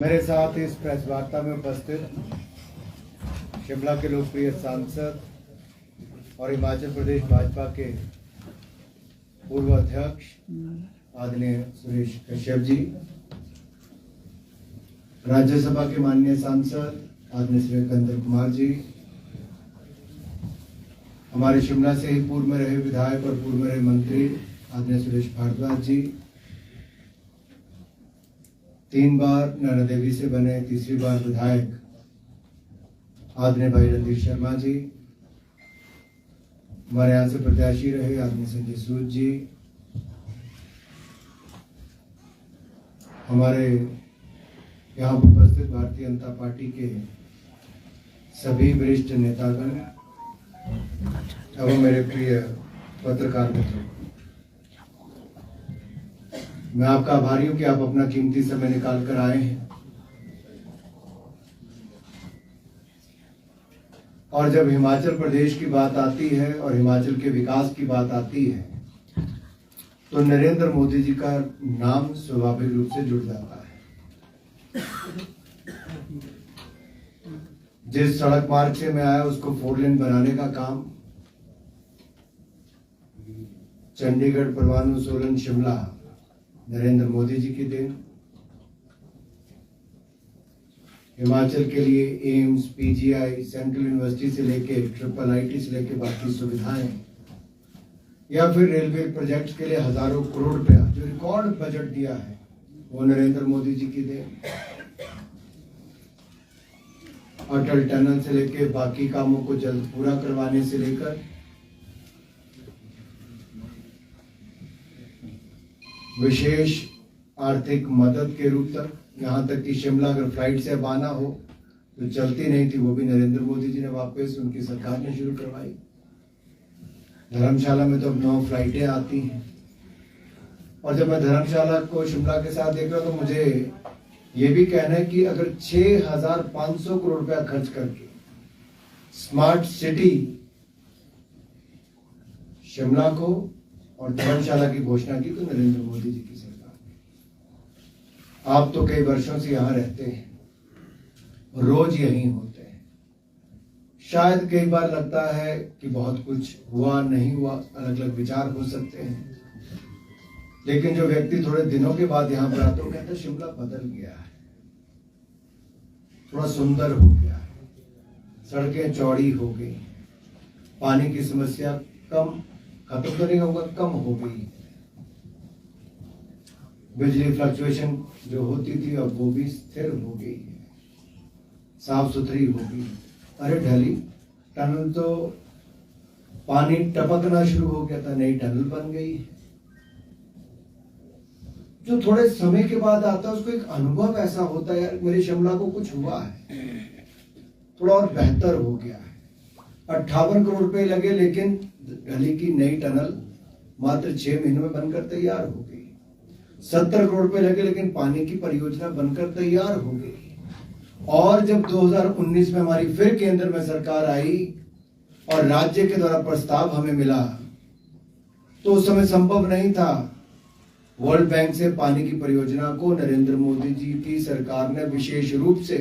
मेरे साथ इस प्रेस वार्ता में उपस्थित शिमला के लोकप्रिय सांसद और हिमाचल प्रदेश भाजपा के पूर्व अध्यक्ष आदरणीय सुरेश कश्यप जी, राज्यसभा के माननीय सांसद आदरणीय श्री कंदर कुमार जी, हमारे शिमला से ही पूर्व में रहे विधायक और पूर्व में रहे मंत्री आदरणीय सुरेश भारद्वाज जी, 3 बार नैना देवी से बने तीसरी बार विधायक आदरणीय भाई रणधीर शर्मा जी, हमारे यहाँ से प्रत्याशी रहे आदरणीय संजय सूद जी, हमारे यहाँ उपस्थित भारतीय जनता पार्टी के सभी वरिष्ठ नेतागण एवं मेरे प्रिय पत्रकार मित्रों, मैं आपका आभारी हूं कि आप अपना कीमती समय निकाल कर आए हैं। और जब हिमाचल प्रदेश की बात आती है और हिमाचल के विकास की बात आती है तो नरेंद्र मोदी जी का नाम स्वाभाविक रूप से जुड़ जाता है। जिस सड़क मार्ग से मैं आया उसको 4 लेन बनाने का काम चंडीगढ़, परवाणु, सोलन, शिमला नरेंद्र मोदी जी की देन। हिमाचल के लिए एम्स, पीजीआई, सेंट्रल यूनिवर्सिटी से लेके IIIT से लेके बाकी सुविधाएं या फिर रेलवे प्रोजेक्ट्स के लिए हजारों करोड़ रुपया जो रिकॉर्ड बजट दिया है वो नरेंद्र मोदी जी की देन। अटल टनल से लेके बाकी कामों को जल्द पूरा करवाने से लेकर विशेष आर्थिक मदद के रूप तक, यहाँ तक कि शिमला अगर फ्लाइट से अब आना हो तो चलती नहीं थी, वो भी नरेंद्र मोदी जी ने वापस उनकी सरकार ने शुरू करवाई। धर्मशाला में तो अब 9 फ्लाइटें आती हैं। और जब मैं धर्मशाला को शिमला के साथ देख रहा तो मुझे ये भी कहना है कि अगर 6,500 करोड़ रुपया खर्च करके स्मार्ट सिटी शिमला को और धर्मशाला की घोषणा की तो नरेंद्र मोदी जी की सरकार ने। आप तो कई वर्षों से यहां रहते हैं, रोज यहीं होते हैं, शायद कई बार लगता है कि बहुत कुछ हुआ नहीं हुआ, अलग अलग विचार हो सकते हैं, लेकिन जो व्यक्ति थोड़े दिनों के बाद यहां पर आता है वो कहता है शिमला बदल गया है, थोड़ा सुंदर हो गया है, सड़कें चौड़ी हो गई, पानी की समस्या कम, खत्म तो नहीं होगा, कम हो गई, बिजली फ्लक्चुएशन जो होती थी अब वो भी स्थिर हो गई है, साफ सुथरी हो गई। अरे ढली टनल तो पानी टपकना शुरू हो गया था, नई टनल बन गई है। जो थोड़े समय के बाद आता है उसको एक अनुभव ऐसा होता है, यार मेरे शिमला को कुछ हुआ है, थोड़ा और बेहतर हो गया है। 58 करोड़ रुपए लगे लेकिन ढली की नई टनल मात्र 6 महीनों में बनकर तैयार हो गई। 70 करोड़ रुपए लगे लेकिन पानी की परियोजना बनकर तैयार हो गई। और जब 2019 में हमारी फिर केंद्र में सरकार आई और राज्य के द्वारा प्रस्ताव हमें मिला तो उस समय संभव नहीं था। वर्ल्ड बैंक से पानी की परियोजना को नरेंद्र मोदी जी की सरकार ने विशेष रूप से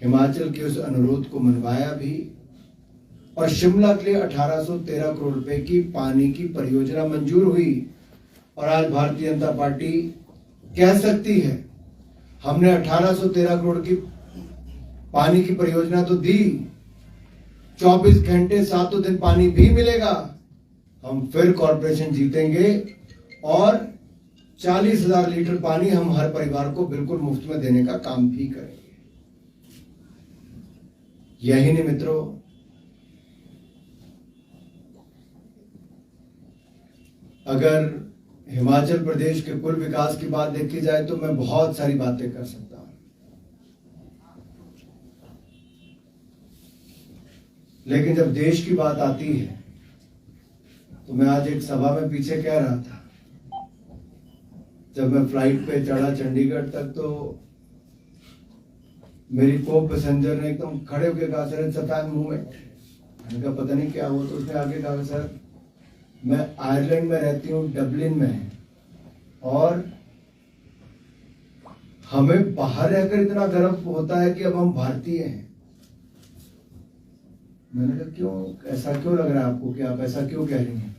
हिमाचल के उस अनुरोध को मनवाया भी और शिमला के लिए 1813 करोड़ रुपए की पानी की परियोजना मंजूर हुई। और आज भारतीय जनता पार्टी कह सकती है हमने 1813 करोड़ की पानी की परियोजना तो दी, 24 घंटे 7 दिन पानी भी मिलेगा, हम फिर कॉर्पोरेशन जीतेंगे और 40,000 लीटर पानी हम हर परिवार को बिल्कुल मुफ्त में देने का काम भी करेंगे। यही नहीं मित्रों, अगर हिमाचल प्रदेश के कुल विकास की बात देखी जाए तो मैं बहुत सारी बातें कर सकता हूं, लेकिन जब देश की बात आती है तो मैं आज एक सभा में पीछे कह रहा था, जब मैं फ्लाइट पे चढ़ा चंडीगढ़ तक तो मेरी को पैसेंजर ने एकदम खड़े होकर कहा sir it's a fan movement. मैंने कहा पता नहीं क्या हुआ, तो उसने आगे कहा सर मैं आयरलैंड में रहती हूँ, डबलिन में, और हमें बाहर रहकर इतना गर्व होता है कि अब हम भारतीय हैं। मैंने कहा क्यों, ऐसा क्यों लग रहा है आपको कि आप ऐसा क्यों कह रही हैं?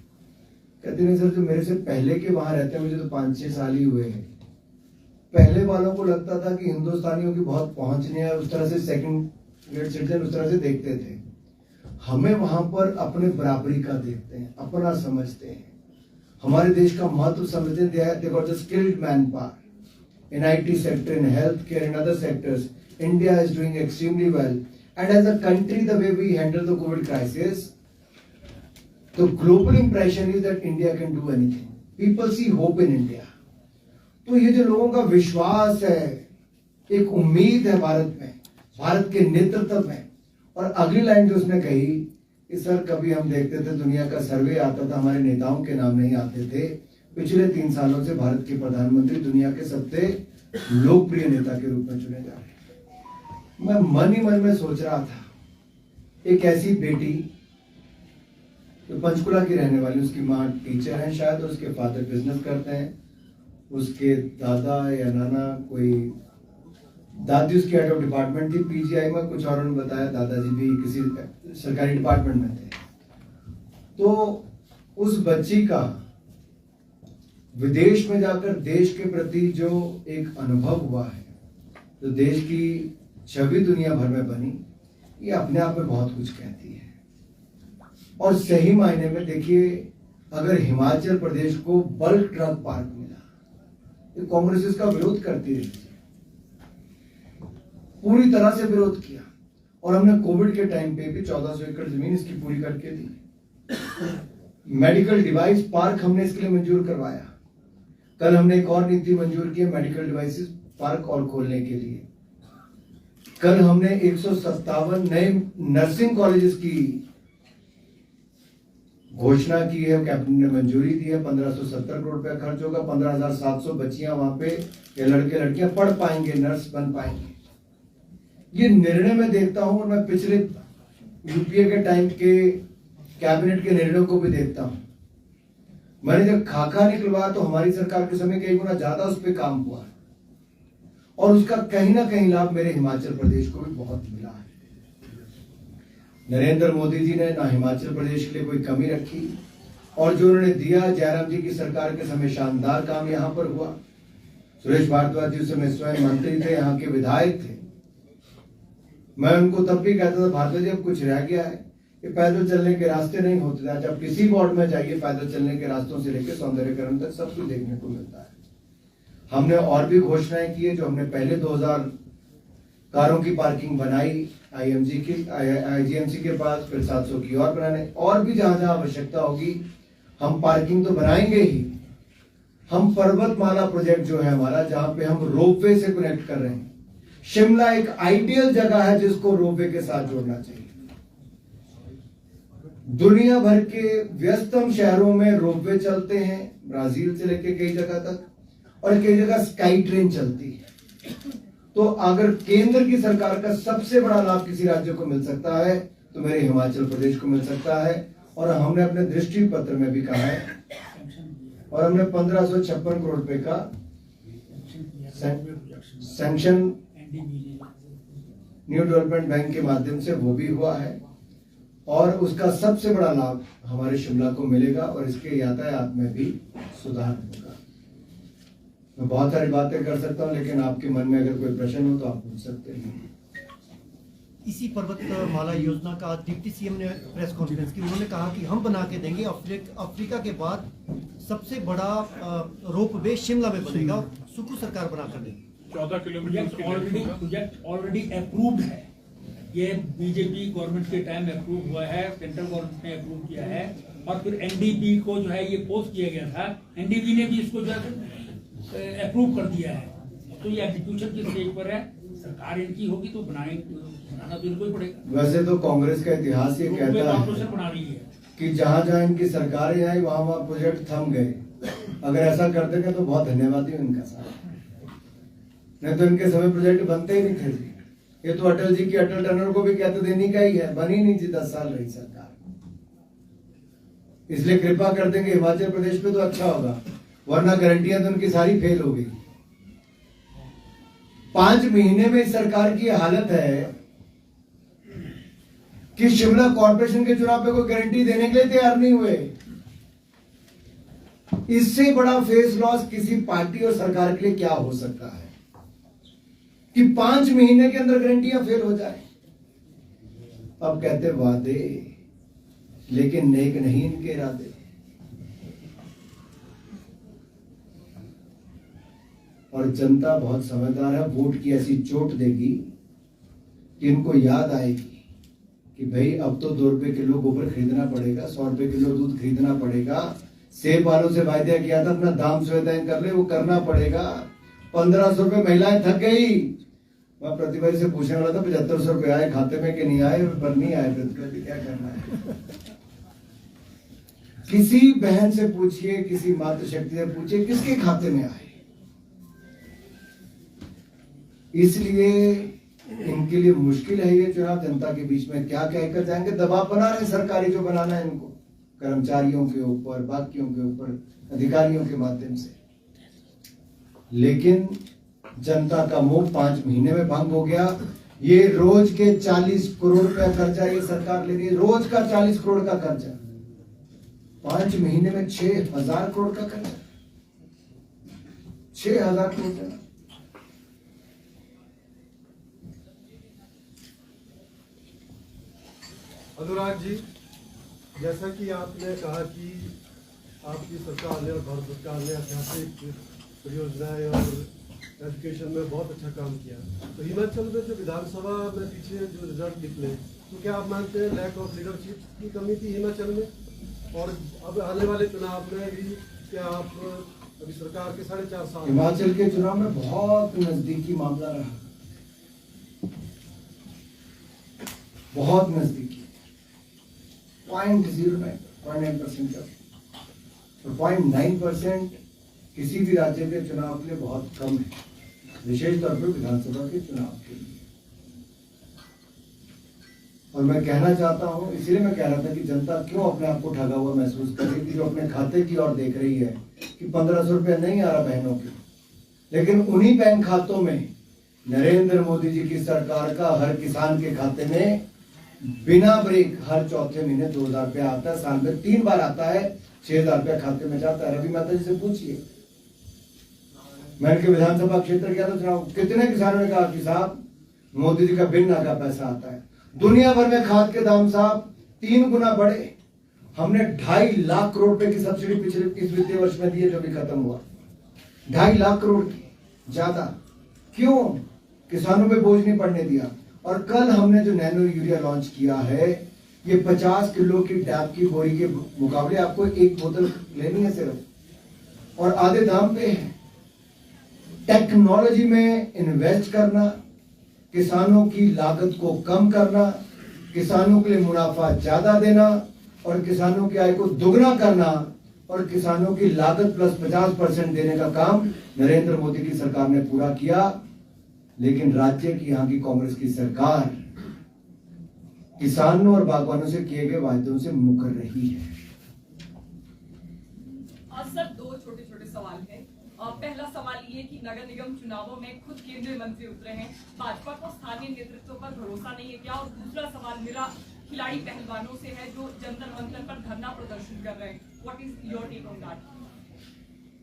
कहते नहीं सर, जो मेरे से पहले के वहां रहते हैं, मुझे तो 5-6 साल ही हुए हैं, पहले वालों को लगता था कि हिंदुस्तानियों की बहुत पहुंच नहीं है, उस तरह से सेकंड ग्रेड सिटीजन उस तरह से देखते थे। हमें वहां पर अपने बराबरी का देखते हैं, अपना समझते हैं, हमारे देश का महत्व समझते हैं। They got the skilled man power in IT sector, in health care, in other sectors. India is doing extremely well, and as a country the way we handle the COVID crisis, the global impression is that India can do anything. People see hope in India. तो ये जो लोगों का विश्वास है, एक उम्मीद है भारत में, भारत के नेतृत्व में। और अगली लाइन जो उसने कही कि सर कभी हम देखते थे दुनिया का सर्वे आता था, हमारे नेताओं के नाम नहीं आते थे। पिछले 3 सालों से भारत के प्रधानमंत्री दुनिया के सबसे लोकप्रिय नेता के रूप में चुने जा रहे हैं। मैं मन ही मन में सोच रहा था, एक ऐसी बेटी तो पंचकुला की रहने वाली, उसकी माँ टीचर है शायद, और उसके फादर बिजनेस करते हैं, उसके दादा या नाना कोई, दादी उसकी हेड ऑफ डिपार्टमेंट थी PGI में कुछ, और उन्होंने बताया दादाजी भी किसी सरकारी डिपार्टमेंट में थे। तो उस बच्ची का विदेश में जाकर देश के प्रति जो एक अनुभव हुआ है, जो देश की छवि दुनिया भर में बनी, ये अपने आप में बहुत कुछ कहती है। और सही मायने में देखिए, अगर हिमाचल प्रदेश को बल्क ट्रक पार्क मिला, ये कांग्रेस इसका विरोध करती रही, पूरी तरह से विरोध किया, और हमने कोविड के टाइम पे भी 1400 एकड़ जमीन इसकी पूरी करके दी। मेडिकल डिवाइस पार्क हमने इसके लिए मंजूर करवाया। कल हमने एक और नीति मंजूर की, मेडिकल डिवाइसेस पार्क और खोलने के लिए। कल हमने 157 नए नर्सिंग कॉलेजेस की घोषणा की है, कैबिनेट ने मंजूरी दी है। 1570 करोड़ रुपया खर्च होगा, 15,700 बच्चियां वहां पे, ये लड़के लड़कियां पढ़ पाएंगे, नर्स बन पाएंगे। ये निर्णय मैं देखता हूं, और मैं पिछले UPA के टाइम के कैबिनेट के निर्णयों को भी देखता हूं। मैंने जब खाका निकलवाया तो हमारी सरकार के समय कई गुना ज्यादा उस पर काम हुआ है, और उसका कहीं ना कहीं लाभ मेरे हिमाचल प्रदेश को भी बहुत मिला है। नरेंद्र मोदी जी ने ना हिमाचल प्रदेश के लिए कोई कमी रखी, और जो उन्होंने दिया, जयराम जी की सरकार के समय शानदार काम यहाँ पर हुआ। सुरेश भारद्वाज जी उस समय स्वयं मंत्री थे, यहाँ के विधायक थे। मैं उनको तब भी कहता था, भारद्वाज जी अब कुछ रह गया है, ये पैदल चलने के रास्ते नहीं होते। आज आप किसी वार्ड में जाइए, पैदल चलने के रास्तों से लेकर सौंदर्यकरण तक सब कुछ देखने को मिलता है। हमने और भी घोषणाएं की है, जो हमने पहले 2000 कारों की पार्किंग बनाई IGMC के पास, फिर 700 की और बनाने, और भी जहां जहां आवश्यकता होगी हम पार्किंग तो बनाएंगे ही। हम पर्वतमाला प्रोजेक्ट जो है हमारा, जहां पे हम रोपवे से कनेक्ट कर रहे हैं, शिमला एक आइडियल जगह है जिसको रोपवे के साथ जोड़ना चाहिए। दुनिया भर के व्यस्तम शहरों में रोपवे चलते हैं, ब्राजील से लेकर कई जगह तक, और कई जगह स्काई ट्रेन चलती है। तो अगर केंद्र की सरकार का सबसे बड़ा लाभ किसी राज्य को मिल सकता है तो मेरे हिमाचल प्रदेश को मिल सकता है। और हमने अपने दृष्टि पत्र में भी कहा है, और हमने 1556 करोड़ रुपए का सैंक्शन न्यू डेवलपमेंट बैंक के माध्यम से वो भी हुआ है, और उसका सबसे बड़ा लाभ हमारे शिमला को मिलेगा, और इसके यातायात में भी सुधार होगा। मैं बहुत सारी बातें कर सकता हूं, लेकिन आपके मन में अगर कोई प्रश्न हो तो आप पूछ सकते हैं। इसी पर्वतमाला योजना का डिप्टी CM ने प्रेस कॉन्फ्रेंस की, उन्होंने कहा कि हम बना के देंगे, अफ्रीका के बाद सबसे बड़ा रोपवे शिमला में बनेगा, सुकू सरकार बना कर देगी। 14 किलोमीटर प्रोजेक्ट ऑलरेडी अप्रूव्ड है। ये बीजेपी गवर्नमेंट के टाइम अप्रूव हुआ है, सेंट्रल गवर्नमेंट ने अप्रूव किया है, और फिर NDB को जो है ये पोस्ट किया गया था, NDB ने भी इसको जो है अप्रूव कर दिया है। तो ये एग्जीक्यूशन के स्टेज पर है, सरकार इनकी होगी तो बनाना तो इनको ही पड़ेगा। वैसे तो कांग्रेस का इतिहास ये कहता है बना रही है कि जहां जहां इनकी सरकारें आई वहां वहां प्रोजेक्ट थम गए। अगर ऐसा कर देंगे तो बहुत धन्यवादी उनका साथ, नहीं तो इनके समय प्रोजेक्ट बनते ही नहीं थे। ये तो अटल जी की अटल टनल को भी कहते देने का ही है, बनी नहीं थी 10 साल रही सरकार, इसलिए कृपा कर देंगे हिमाचल प्रदेश पे तो अच्छा होगा, वरना गारंटियां तो उनकी सारी फेल हो गई। 5 महीने में इस सरकार की हालत है कि शिमला कॉर्पोरेशन के चुनाव पे कोई गारंटी देने के लिए तैयार नहीं हुए। इससे बड़ा फेस लॉस किसी पार्टी और सरकार के लिए क्या हो सकता है कि 5 महीने के अंदर गारंटियां फेल हो जाए। अब कहते वादे, लेकिन नेक नहीं इनके इरादे। और जनता बहुत समझदार है, वोट की ऐसी चोट देगी कि इनको याद आएगी कि भाई अब तो 2 रुपए किलो गोबर खरीदना पड़ेगा, 100 रुपए किलो दूध खरीदना पड़ेगा। सेब वालों से वायदा किया था अपना दाम स्वयं तय कर ले, वो करना पड़ेगा। 1500 रुपए महिलाएं थक गई। मैं प्रतिभागी से पूछने वाला था 7500 रुपए आए खाते में कि नहीं आए, पर नहीं आए। प्रतिभागी क्या करना है? किसी बहन से पूछिए, किसी मातृशक्ति से पूछिए, किसके खाते में आए। इसलिए इनके लिए मुश्किल है ये चुनाव। जनता के बीच में क्या कहकर जाएंगे? दबाव बना रहे सरकारी, जो बनाना है इनको, कर्मचारियों के ऊपर, बाकियों के ऊपर, अधिकारियों के माध्यम से। लेकिन जनता का मुंह 5 महीने में भंग हो गया। ये रोज के 40 करोड़ रुपया कर्जा ये सरकार ले रही है, रोज का 40 करोड़ का कर्जा। 5 महीने में 6000 करोड़ का कर्जा, 6000 करोड़ का। अनुराग जी, जैसा कि आपने कहा कि आपकी सरकार ने और भारत सरकार ने ऐतिहासिक परियोजनाएं और एजुकेशन में बहुत अच्छा काम किया, तो हिमाचल में जो विधानसभा में पीछे जो रिजल्ट निकले, तो क्या आप मानते हैं लैक ऑफ लीडरशिप की कमी थी हिमाचल में? और अब आने वाले चुनाव में भी क्या आप अभी सरकार के 4.5 साल हिमाचल के चुनाव में बहुत नजदीकी मामला रहा, बहुत नजदीकी। 0.09% और 0.9% किसी भी राज्य के चुनाव के लिए बहुत कम है, विशेष तौर पर विधानसभा के चुनाव के लिए। और मैं कहना चाहता हूं, इसलिए मैं कह रहा था कि जनता क्यों अपने आप को ठगा हुआ महसूस कर रही थी, जो अपने खाते की ओर देख रही है कि 1500 रुपया नहीं आ रहा बहनों के, लेकिन उन्हीं बैंक खातों में नरेंद्र मोदी जी की सरकार का हर किसान के खाते में बिना ब्रेक हर चौथे महीने 2000 रुपया आता है। साल में 3 बार आता है, 6000 रुपया खाते में जाता है। रवि माता जी से पूछिए, मैं इनके विधानसभा क्षेत्र गया था चुनाव, कितने किसानों ने कहा कि साहब मोदी जी का बिन ना का पैसा आता है। दुनिया भर में खाद के दाम साहब 3 गुना बढ़े। हमने 2.5 लाख करोड़ रुपए की सब्सिडी पिछले इस वित्तीय वर्ष में दी है, जो भी खत्म हुआ। 2.5 लाख करोड़ की ज्यादा। क्यों? किसानों पे बोझ नहीं पड़ने दिया। और कल हमने जो नैनो यूरिया लॉन्च किया है, ये 50 किलो की डैप की बोरी के मुकाबले आपको 1 बोतल लेनी है सिर्फ, और आधे दाम पे है। टेक्नोलॉजी में इन्वेस्ट करना, किसानों की लागत को कम करना, किसानों के लिए मुनाफा ज्यादा देना और किसानों की आय को दुगना करना और किसानों की लागत प्लस 50% देने का काम नरेंद्र मोदी की सरकार ने पूरा किया। लेकिन राज्य की, यहाँ की कांग्रेस की सरकार किसानों और बागवानों से किए गए वायदों से मुकर रही है। सर, 2 छोटे छोटे सवाल हैं। पहला सवाल ये कि नगर निगम चुनावों में खुद केंद्रीय मंत्री उतरे हैं, भाजपा को स्थानीय नेतृत्व पर भरोसा नहीं है क्या? और दूसरा सवाल मेरा खिलाड़ी पहलवानों से है, जो जंतर मंतर पर धरना प्रदर्शन कर रहे हैं। What is your take on that?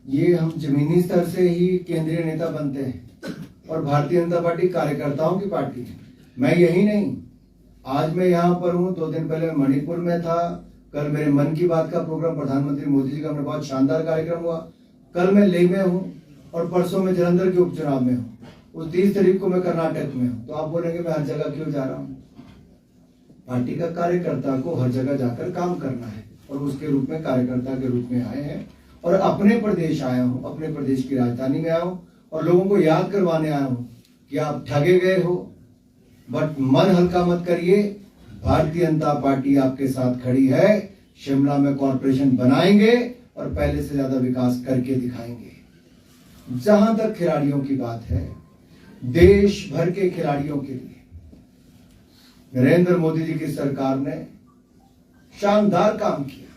ये हम जमीनी स्तर से ही केंद्रीय नेता बनते हैं और भारतीय जनता पार्टी कार्यकर्ताओं की पार्टी है। मैं यही नहीं, आज मैं यहाँ पर हूँ, 2 दिन पहले मणिपुर में था, कल मेरे मन की बात का प्रोग्राम प्रधानमंत्री मोदी जी का मेरे बहुत शानदार कार्यक्रम हुआ, कल मैं लेह में हूँ और परसों में जलंधर के उपचुनाव में हूँ, उस 30 तारीख को मैं कर्नाटक में हूँ। तो आप बोलेंगे मैं हर जगह क्यों जा रहा हूँ? पार्टी का कार्यकर्ता को हर जगह जाकर काम करना है और उसके रूप में कार्यकर्ता के रूप में आए हैं और अपने प्रदेश आया हूँ, अपने प्रदेश की राजधानी में आया हूँ और लोगों को याद करवाने आया हूँ कि आप ठगे गए हो, बट मन हल्का मत करिए। भारतीय जनता पार्टी आपके साथ खड़ी है। शिमला में कॉर्पोरेशन बनाएंगे और पहले से ज्यादा विकास करके दिखाएंगे। जहां तक खिलाड़ियों की बात है, देश भर के खिलाड़ियों के लिए नरेंद्र मोदी जी की सरकार ने शानदार काम किया।